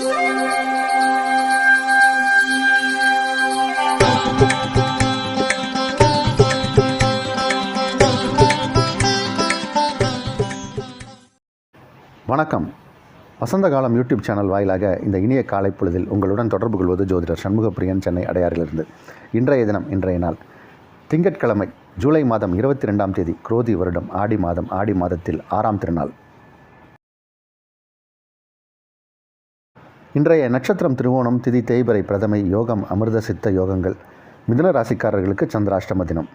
வணக்கம். வசந்த காலம் YouTube channel வாயிலாக இந்த இனிய காலை பொழுதில் உங்களுடன் தொடர்பு கொள்வது ஜோதிடர் சண்முகப்பிரியன், சென்னை அடையாறிலிருந்து. இன்றைய தினம், இன்றைய நாள் திங்கட்கிழமை, ஜூலை மாதம் 22ஆம் தேதி, குரோதி வருடம் ஆடி மாதம், ஆடி மாதத்தில் 6ஆம் திருநாள். இன்றைய நட்சத்திரம் திருவோணம், திதி தேய்பிறை, பிரதமை, யோகம் அமிர்த சித்த யோகங்கள். மிதுன ராசிக்காரர்களுக்கு சந்திராஷ்டம தினம்.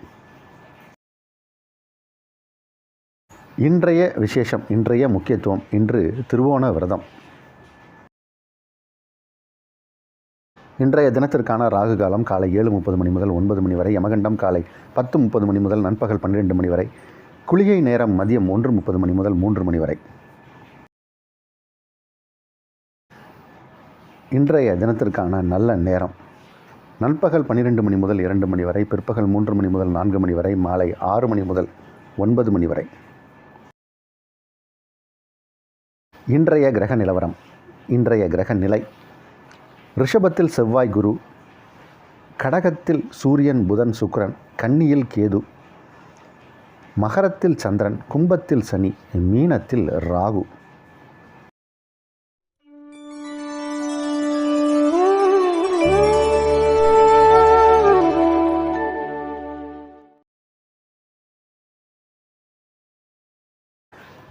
இன்றைய விசேஷம், இன்றைய முக்கியத்துவம். இன்று திருவோண விரதம். இன்றைய தினத்திற்கான ராகு காலம் காலை 7:30 மணி முதல் 9 மணி வரை, யமகண்டம் காலை 10:30 மணி முதல் நண்பகல் 12 மணி வரை, குளிகை நேரம் மதியம் 1:30 மணி முதல் 3 மணி வரை. இன்றைய தினத்திற்கான நல்ல நேரம் நண்பகல் 12 மணி முதல் 2 மணி வரை, பிற்பகல் 3 மணி முதல் 4 மணி வரை, மாலை 6 மணி முதல் 9 மணி வரை. இன்றைய கிரக நிலவரம், இன்றைய கிரக நிலை: ரிஷபத்தில் செவ்வாய் குரு, கடகத்தில் சூரியன் புதன் சுக்கிரன், கன்னியில் கேது, மகரத்தில் சந்திரன், கும்பத்தில் சனி, மீனத்தில் ராகு.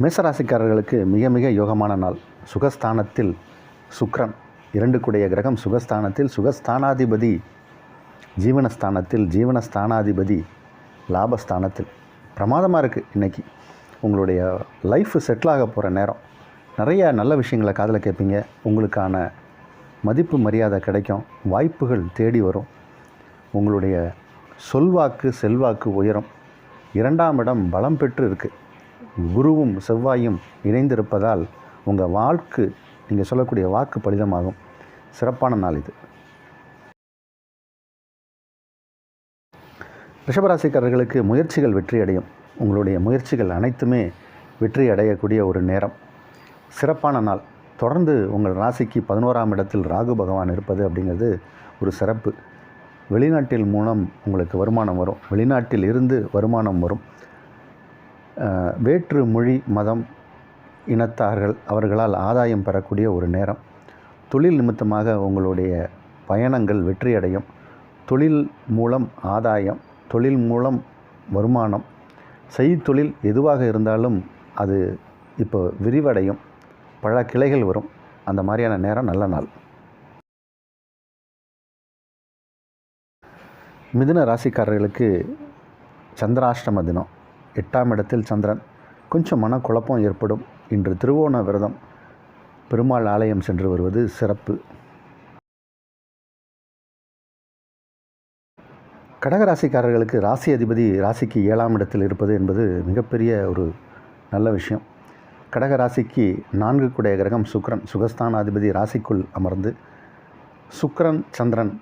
மேசராசிக்காரர்களுக்கு மிக மிக யோகமான நாள். சுகஸ்தானத்தில் சுக்கிரன், 2 கூடிய கிரகம் சுகஸ்தானத்தில், சுகஸ்தானாதிபதி ஜீவனஸ்தானத்தில், ஜீவனஸ்தானாதிபதி லாபஸ்தானத்தில். பிரமாதமாக இருக்குது. இன்றைக்கி உங்களுடைய லைஃப் செட்டில் ஆக போகிற நேரம். நிறைய நல்ல விஷயங்களை காதில் கேட்பீங்க. உங்களுக்கான மதிப்பு மரியாதை கிடைக்கும். வாய்ப்புகள் தேடி வரும். உங்களுடைய சொல்வாக்கு செல்வாக்கு உயரும். 2ஆம் இடம் பலம் பெற்று இருக்குது. குருவும் செவ்வாயும் இணைந்திருப்பதால் உங்கள் வாழ்க்கு, நீங்கள் சொல்லக்கூடிய வாக்கு பலிதமாகும். சிறப்பான நாள் இது. ரிஷபராசிக்காரர்களுக்கு முயற்சிகள் வெற்றி அடையும். உங்களுடைய முயற்சிகள் அனைத்துமே வெற்றி அடையக்கூடிய ஒரு நேரம். சிறப்பான நாள். தொடர்ந்து உங்கள் ராசிக்கு 11ஆம் இடத்தில் ராகு பகவான் இருப்பது அப்படிங்கிறது ஒரு சிறப்பு. வெளிநாட்டில் மூலம் உங்களுக்கு வருமானம் வரும். வெளிநாட்டில் இருந்து வருமானம் வரும். வேற்று மொழி மதம் இனத்தார்கள் அவர்களால் ஆதாயம் பெறக்கூடிய ஒரு நேரம். தொழில் நிமித்தமாக உங்களுடைய பயணங்கள் வெற்றியடையும். தொழில் மூலம் ஆதாயம், தொழில் மூலம் வருமானம், செய்தொழில் எதுவாக இருந்தாலும் அது இப்போ விரிவடையும். பல கிளைகள் வரும். அந்த மாதிரியான நேரம். நல்ல நாள். மிதுன ராசிக்காரர்களுக்கு சந்திராஷ்டம தினம். 8ஆம் இடத்தில் சந்திரன். கொஞ்சம் மனக்குழப்பம் ஏற்படும். இன்று திருவோண விரதம். பெருமாள் ஆலயம் சென்று வருவது சிறப்பு. கடகராசிக்காரர்களுக்கு ராசி அதிபதி ராசிக்கு 7ஆம் இடத்தில் இருப்பது என்பது மிகப்பெரிய ஒரு நல்ல விஷயம். கடகராசிக்கு 4 கூடிய கிரகம் சுக்கிரன், சுகஸ்தானாதிபதி ராசிக்குள் அமர்ந்து, சுக்கிரன் சந்திரன்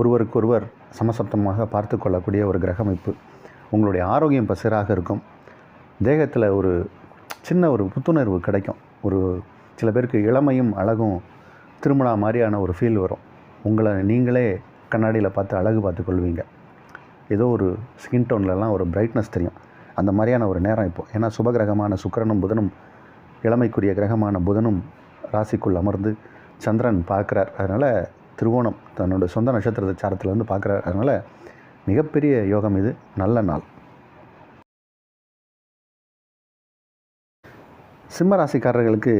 ஒருவருக்கொருவர் சமசப்தமாக பார்த்து கொள்ளக்கூடிய ஒரு கிரகமைப்பு. உங்களுடைய ஆரோக்கியம் இப்போ சீராக இருக்கும். தேகத்தில் ஒரு சின்ன ஒரு புத்துணர்வு கிடைக்கும். ஒரு சில பேருக்கு இளமையும் அழகும் திருமண மாதிரியான ஒரு ஃபீல் வரும். உங்களை நீங்களே கண்ணாடியில் பார்த்து அழகு பார்த்து கொள்வீங்க. ஏதோ ஒரு ஸ்கின் டோன்லலாம் ஒரு பிரைட்னஸ் தெரியும். அந்த மாதிரியான ஒரு நேரம் இப்போது. ஏன்னா சுபகிரகமான சுக்கிரனும் புதனும், இளமைக்குரிய கிரகமான புதனும் ராசிக்குள் அமர்ந்து சந்திரன் பார்க்குறார். அதனால் திருவோணம் தன்னோட சொந்த நட்சத்திர சாரத்தில் வந்து பார்க்குறார். அதனால் மிகப்பெரிய யோகம் இது. நல்ல நாள். சிம்ம ராசிக்காரர்களுக்கு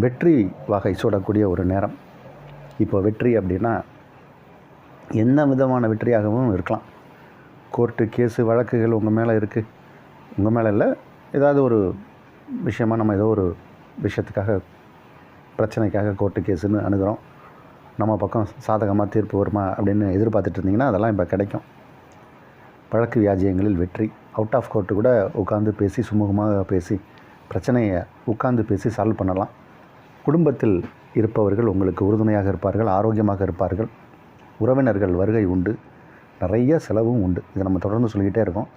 வெற்றி வகை சூடக்கூடிய ஒரு நேரம். இப்போ வெற்றி அப்படின்னா எந்த விதமான வெற்றியாகவும் இருக்கலாம். கோர்ட்டு கேஸு வழக்குகள் உங்கள் மேலே இருக்குது. உங்கள் மேலே இல்லை, ஏதாவது ஒரு விஷயமாக நம்ம ஏதோ ஒரு விஷயத்துக்காக, பிரச்சனைக்காக கோர்ட்டு கேஸுன்னு அணுகிறோம். நம்ம பக்கம் சாதகமாக தீர்ப்பு வருமா அப்படின்னு எதிர்பார்த்துட்டு இருந்தீங்கன்னா அதெல்லாம் இப்போ கிடைக்கும். வழக்கு வியாஜியங்களில் வெற்றி. அவுட் ஆஃப் கோர்ட்டு கூட உட்காந்து பேசி, சுமூகமாக பேசி, பிரச்சனையை உட்காந்து பேசி சால்வ் பண்ணலாம். குடும்பத்தில் இருப்பவர்கள் உங்களுக்கு உறுதுணையாக இருப்பார்கள், ஆரோக்கியமாக இருப்பார்கள். உறவினர்கள் வருகை உண்டு. நிறைய செலவும் உண்டு. இதை நம்ம தொடர்ந்து சொல்லிக்கிட்டே இருக்கோம்.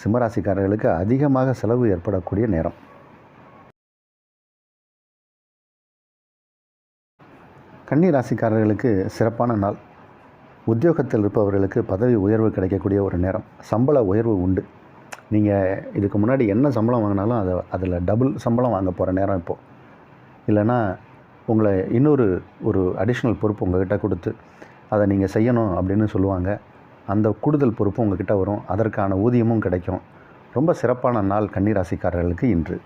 சிம்மராசிக்காரர்களுக்கு அதிகமாக செலவு ஏற்படக்கூடிய நேரம். கன்னி ராசிக்காரர்களுக்கு சிறப்பான நாள். உத்தியோகத்தில் இருப்பவர்களுக்கு பதவி உயர்வு கிடைக்கக்கூடிய ஒரு நேரம். சம்பள உயர்வு உண்டு. நீங்கள் இதுக்கு முன்னாடி என்ன சம்பளம் வாங்கினாலும் அதில் டபுள் சம்பளம் வாங்க போகிற நேரம் இப்போது. இல்லைன்னா உங்களை ஒரு அடிஷ்னல் பொறுப்பு உங்கள்கிட்ட கொடுத்து அதை நீங்கள் செய்யணும் அப்படின்னு சொல்லுவாங்க. அந்த கூடுதல் பொறுப்பு உங்கள்கிட்ட வரும். அதற்கான ஊதியமும் கிடைக்கும். ரொம்ப சிறப்பான நாள் கன்னி ராசிக்காரர்களுக்கு இன்று.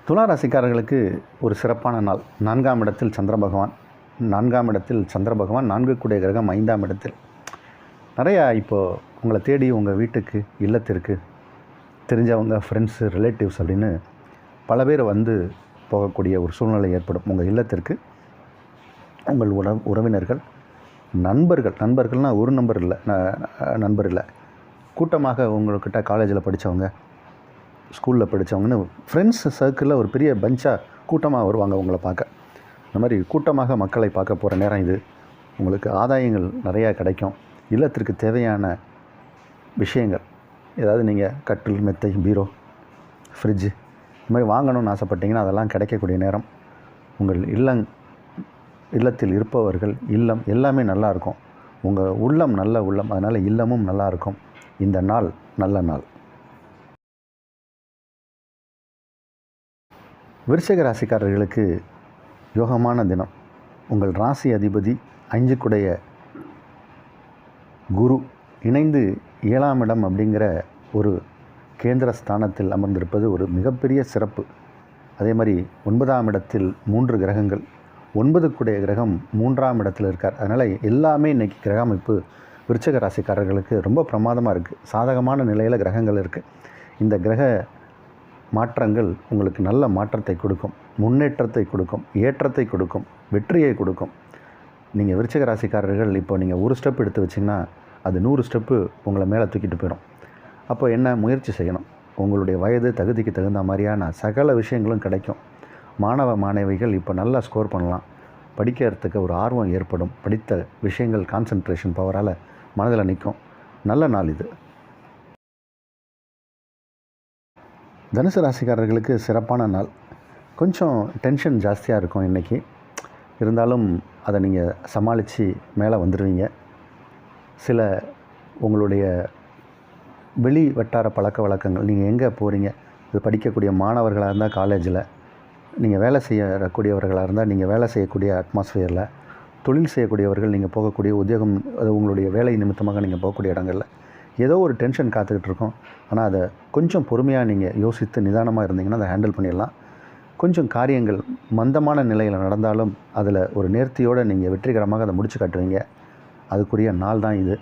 துலா ராசிக்காரர்களுக்கு ஒரு சிறப்பான நாள். 4ஆம் இடத்தில் சந்திர பகவான். 4 கூடிய கிரகம் 5ஆம் இடத்தில். நிறையா இப்போது உங்களை தேடி உங்கள் வீட்டுக்கு, இல்லத்திற்கு தெரிஞ்சவங்க, ஃப்ரெண்ட்ஸு, ரிலேட்டிவ்ஸ் அப்படின்னு பல பேர் வந்து போகக்கூடிய ஒரு சூழ்நிலை ஏற்படும். உங்கள் இல்லத்திற்கு உங்கள் உறவினர்கள், நண்பர்கள்னால் ஒரு நண்பர் இல்லை, கூட்டமாக உங்கள்கிட்ட காலேஜில் படித்தவங்க, ஸ்கூலில் படித்தவங்கன்னு ஃப்ரெண்ட்ஸ் சர்க்கிளில் ஒரு பெரிய பஞ்சாக கூட்டமாக வருவாங்க உங்களை பார்க்க. இந்த மாதிரி கூட்டமாக மக்களை பார்க்க போகிற நேரம் இது. உங்களுக்கு ஆதாயங்கள் நிறையா கிடைக்கும். இல்லத்திற்கு தேவையான விஷயங்கள், ஏதாவது நீங்கள் கட்டில், மெத்தை, பீரோ, ஃப்ரிட்ஜு இந்த மாதிரி வாங்கணும்னு ஆசைப்பட்டீங்கன்னா அதெல்லாம் கிடைக்கக்கூடிய நேரம். உங்கள் இல்லத்தில் இருப்பவர்கள் இல்லம் எல்லாமே நல்லாயிருக்கும். உங்கள் உள்ளம் நல்ல உள்ளம், அதனால் இல்லமும் நல்லாயிருக்கும். இந்த நாள் நல்ல நாள். விருச்சிக ராசிக்காரர்களுக்கு யோகமான தினம். உங்கள் ராசி அதிபதி 5 கூடைய குரு இணைந்து 7ஆம் இடம் அப்படிங்கிற ஒரு கேந்திர ஸ்தானத்தில் அமர்ந்திருப்பது ஒரு மிகப்பெரிய சிறப்பு. அதே மாதிரி 9ஆம் இடத்தில் 3 கிரகங்கள். 9 கூடைய கிரகம் 3ஆம் இடத்தில் இருக்கார். அதனால் எல்லாமே இன்றைக்கி கிரக அமைப்பு விருச்சிக ராசிக்காரர்களுக்கு ரொம்ப பிரமாதமாக இருக்குது. சாதகமான நிலையில் கிரகங்கள் இருக்குது. இந்த கிரக மாற்றங்கள் உங்களுக்கு நல்ல மாற்றத்தை கொடுக்கும், முன்னேற்றத்தை கொடுக்கும், ஏற்றத்தை கொடுக்கும், வெற்றியை கொடுக்கும். நீங்கள் விருச்சிக ராசிக்காரர்கள் இப்போ நீங்கள் ஒரு ஸ்டெப் எடுத்து வச்சிங்கன்னா அது 100 ஸ்டெப்பு உங்களை மேலே தூக்கிட்டு போயிடும். அப்போ என்ன முயற்சி செய்யணும்? உங்களுடைய வயது தகுதிக்கு தகுந்த மாதிரியான சகல விஷயங்களும் கிடைக்கும். மாணவிகள் இப்போ நல்லா ஸ்கோர் பண்ணலாம். படிக்கிறதுக்கு ஒரு ஆர்வம் ஏற்படும். படித்த விஷயங்கள் கான்சன்ட்ரேஷன் பவரால் மனதில் நிற்கும். நல்ல நாள் இது. தனுசு ராசிக்காரர்களுக்கு சிறப்பான நாள். கொஞ்சம் டென்ஷன் ஜாஸ்தியாக இருக்கும் இன்றைக்கி. இருந்தாலும் அதை நீங்கள் சமாளித்து மேலே வந்துடுவீங்க. சில உங்களுடைய வெளி வட்டார பழக்க வழக்கங்கள், நீங்கள் எங்கே போகிறீங்க, இது படிக்கக்கூடிய மாணவர்களாக இருந்தால் காலேஜில், நீங்கள் வேலை செய்யக்கூடியவர்களாக இருந்தால் நீங்கள் வேலை செய்யக்கூடிய அட்மாஸ்ஃபியரில், தொழில் செய்யக்கூடியவர்கள் நீங்கள் போகக்கூடிய உத்தியோகம், அது உங்களுடைய வேலை நிமித்தமாக நீங்கள் போகக்கூடிய இடங்களில் ஏதோ ஒரு டென்ஷன் காத்துக்கிட்டு இருக்கோம். ஆனால் அதை கொஞ்சம் பொறுமையாக நீங்கள் யோசித்து நிதானமாக இருந்தீங்கன்னா அதை ஹேண்டில் பண்ணிடலாம். கொஞ்சம் காரியங்கள் மந்தமான நிலையில் நடந்தாலும் அதில் ஒரு நேர்த்தியோடு நீங்கள் வெற்றிகரமாக அதை முடிச்சு காட்டுவீங்க. அதுக்குரிய நாள் தான் இது.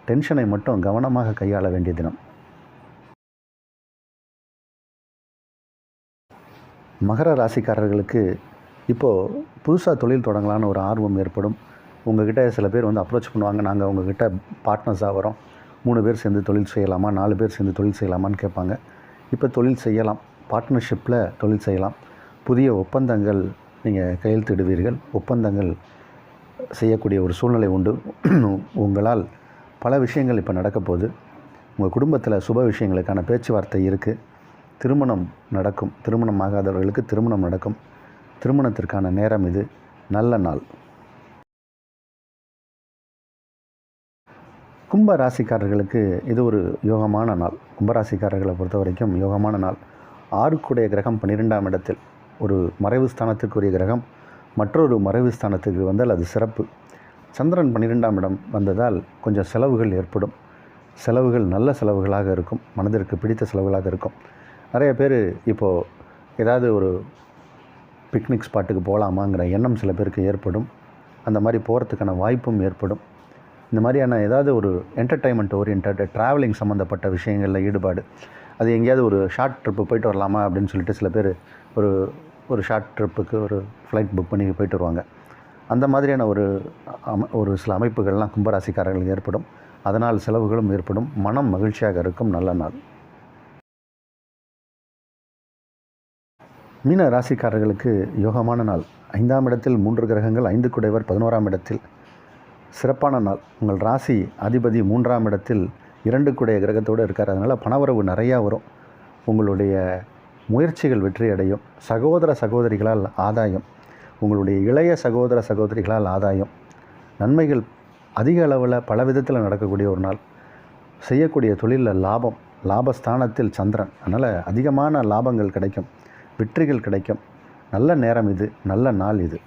டென்ஷனை மட்டும் கவனமாக கையாள வேண்டிய தினம். மகர ராசிக்காரர்களுக்கு இப்போது புதுசாக தொழில் தொடங்கலான்னு ஒரு ஆர்வம் ஏற்படும். உங்கள்கிட்ட சில பேர் வந்து அப்ரோச் பண்ணுவாங்க. நாங்கள் உங்கள்கிட்ட பார்ட்னர்ஸாக வரோம், 3 பேர் சேர்ந்து தொழில் செய்யலாமா, 4 பேர் சேர்ந்து தொழில் செய்யலாமான்னு கேட்பாங்க. இப்போ தொழில் செய்யலாம். பார்ட்னர்ஷிப்பில் தொழில் செய்யலாம். புதிய ஒப்பந்தங்கள் நீங்கள் கையெழுத்திடுவீர்கள். ஒப்பந்தங்கள் செய்யக்கூடிய ஒரு சூழ்நிலை உண்டு. உங்களால் பல விஷயங்கள் இப்போ நடக்க போகுது. உங்கள் குடும்பத்தில் சுப விஷயங்களுக்கான பேச்சுவார்த்தை இருக்குது. திருமணம் நடக்கும். திருமணம் ஆகாதவர்களுக்கு திருமணம் நடக்கும். திருமணத்திற்கான நேரம் இது. நல்ல நாள். கும்ப ராசிக்காரர்களுக்கு இது ஒரு யோகமான நாள். கும்பராசிக்காரர்களை பொறுத்த வரைக்கும் யோகமான நாள். 6 கூடைய கிரகம் 12ஆம் இடத்தில். ஒரு மறைவு ஸ்தானத்துக்குரிய கிரகம் மற்றொரு மறைவு ஸ்தானத்துக்கு வந்தால் அது சிறப்பு. சந்திரன் 12ஆம் இடம் வந்ததால் கொஞ்சம் செலவுகள் ஏற்படும். செலவுகள் நல்ல செலவுகளாக இருக்கும். மனதிற்கு பிடித்த செலவுகளாக இருக்கும். நிறைய பேர் இப்போது ஏதாவது ஒரு பிக்னிக் ஸ்பாட்டுக்கு போகலாமாங்கிற எண்ணம் சில பேருக்கு ஏற்படும். அந்த மாதிரி போகிறதுக்கான வாய்ப்பும் ஏற்படும். இந்த மாதிரியான ஏதாவது ஒரு என்டர்டைன்மெண்ட் ஓரியன்ட் ட்ராவலிங் சம்மந்தப்பட்ட விஷயங்களில் ஈடுபாடு, அது எங்கேயாவது ஒரு ஷார்ட் ட்ரிப்பு போயிட்டு வரலாமா அப்படின்னு சொல்லிட்டு சில பேர் ஒரு ஷார்ட் ட்ரிப்புக்கு ஒரு ஃப்ளைட் புக் பண்ணி போயிட்டு வருவாங்க. அந்த மாதிரியான ஒரு சில அமைப்புகள்லாம் கும்பராசிக்காரர்களுக்கு ஏற்படும். அதனால் செலவுகளும் ஏற்படும். மனம் மகிழ்ச்சியாக இருக்கும். நல்ல நாள். மீன ராசிக்காரர்களுக்கு யோகமான நாள். 5ஆம் இடத்தில் 3 கிரகங்கள், 5 குடைவர் 11ஆம் இடத்தில். சிறப்பான நாள். உங்கள் ராசி அதிபதி 3ஆம் இடத்தில் 2 கூடைய கிரகத்தோடு இருக்கார். அதனால் பணவரவு நிறையா வரும். உங்களுடைய முயற்சிகள் வெற்றியடையும். சகோதர சகோதரிகளால் ஆதாயம், உங்களுடைய இளைய சகோதர சகோதரிகளால் ஆதாயம், நன்மைகள் அதிக அளவில் பல விதத்தில் நடக்கக்கூடிய ஒரு நாள். செய்யக்கூடிய தொழிலில் லாபம், லாபஸ்தானத்தில் சந்திரன், அதனால் அதிகமான லாபங்கள் கிடைக்கும், வெற்றிகள் கிடைக்கும். நல்ல நேரம் இது, நல்ல நாள் இது.